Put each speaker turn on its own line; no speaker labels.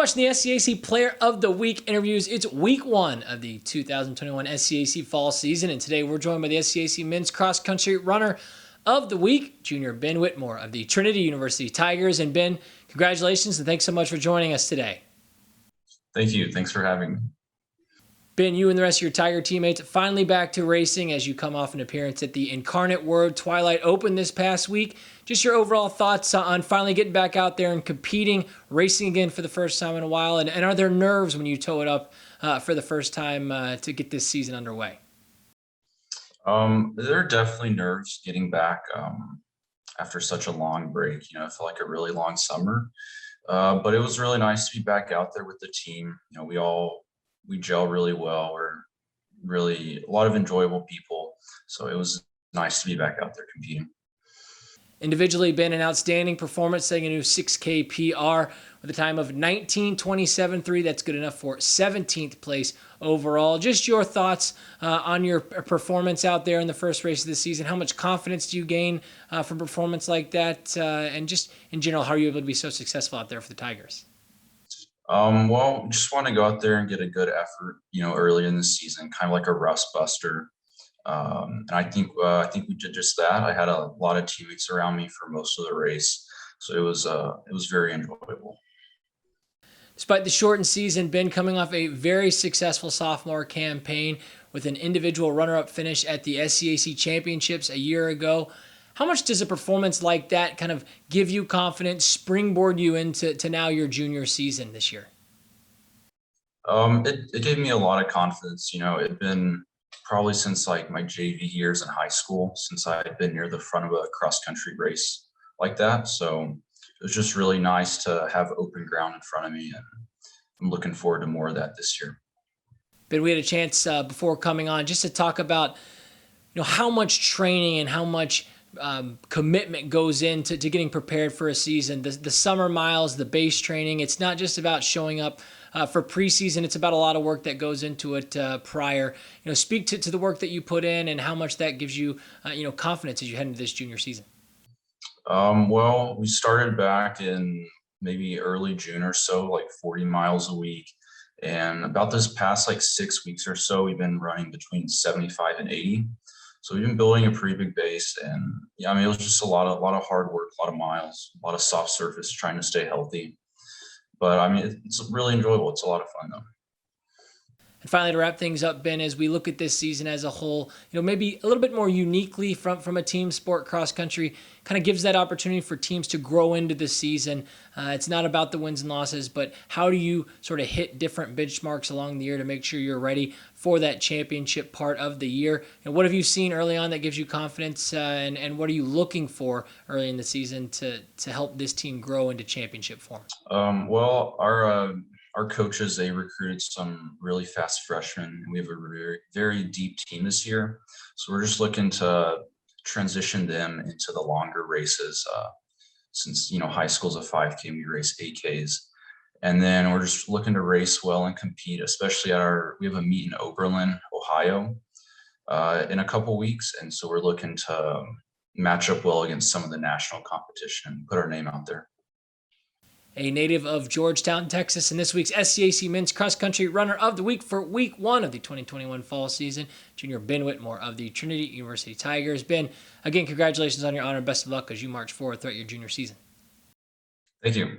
watching the SCAC Player of the Week interviews. It's week one of the 2021 SCAC fall season, and today we're joined by the SCAC Men's Cross Country Runner of the Week, Junior Ben Whittemore of the Trinity University Tigers. And Ben, congratulations and thanks so much for joining us today.
Thank you. Thanks for having me.
Ben, you and the rest of your Tiger teammates finally back to racing as you come off an appearance at the Incarnate Word Twilight Opener this past week. Just your overall thoughts on finally getting back out there and competing, racing again for the first time in a while, and are there nerves when you tow it up for the first time to get this season underway?
There are definitely nerves getting back after such a long break. It felt like a really long summer, but it was really nice to be back out there with the team. We gel really well. We're really a lot of enjoyable people. So it was nice to be back out there competing.
Individually, been an outstanding performance, setting a new 6K PR with a time of 19:27.3. That's good enough for 17th place overall. Just your thoughts on your performance out there in the first race of the season. How much confidence do you gain from performance like that? And just in general, how are you able to be so successful out there for the Tigers?
Well, just want to go out there and get a good effort, early in the season, kind of like a rust buster. And I think we did just that. I had a lot of teammates around me for most of the race, so it was very enjoyable.
Despite the shortened season, Ben coming off a very successful sophomore campaign with an individual runner-up finish at the SCAC Championships a year ago. How much does a performance like that kind of give you confidence, springboard you into now your junior season this year?
It gave me a lot of confidence. It'd been probably since like my JV years in high school since I had been near the front of a cross-country race like that. So it was just really nice to have open ground in front of me, and I'm looking forward to more of that this year.
Ben, we had a chance before coming on just to talk about how much training and how much commitment goes into getting prepared for a season. The summer miles, the base training, it's not just about showing up for preseason. It's about a lot of work that goes into it prior. Speak to the work that you put in and how much that gives you confidence as you head into this junior season.
Well, we started back in maybe early June or so, like 40 miles a week. And about this past like 6 weeks or so, we've been running between 75 and 80. So we've been building a pretty big base, and it was just a lot of hard work, a lot of miles, a lot of soft surface, trying to stay healthy. But it's really enjoyable. It's a lot of fun though.
And finally, to wrap things up, Ben, as we look at this season as a whole, maybe a little bit more uniquely from a team sport, cross country, kind of gives that opportunity for teams to grow into the season. It's not about the wins and losses, but how do you sort of hit different benchmarks along the year to make sure you're ready for that championship part of the year? And what have you seen early on that gives you confidence, and what are you looking for early in the season to help this team grow into championship form?
Well, our coaches, they recruited some really fast freshmen. We have a very, very deep team this year. So we're just looking to transition them into the longer races. Since, high school's a 5K, we race 8Ks. And then we're just looking to race well and compete, especially we have a meet in Oberlin, Ohio, in a couple weeks. And so we're looking to match up well against some of the national competition and put our name out there.
A native of Georgetown, Texas, and this week's SCAC Men's Cross Country Runner of the Week for week one of the 2021 fall season, Junior Ben Whittemore of the Trinity University Tigers. Ben, again, congratulations on your honor. Best of luck as you march forward throughout your junior season.
Thank you.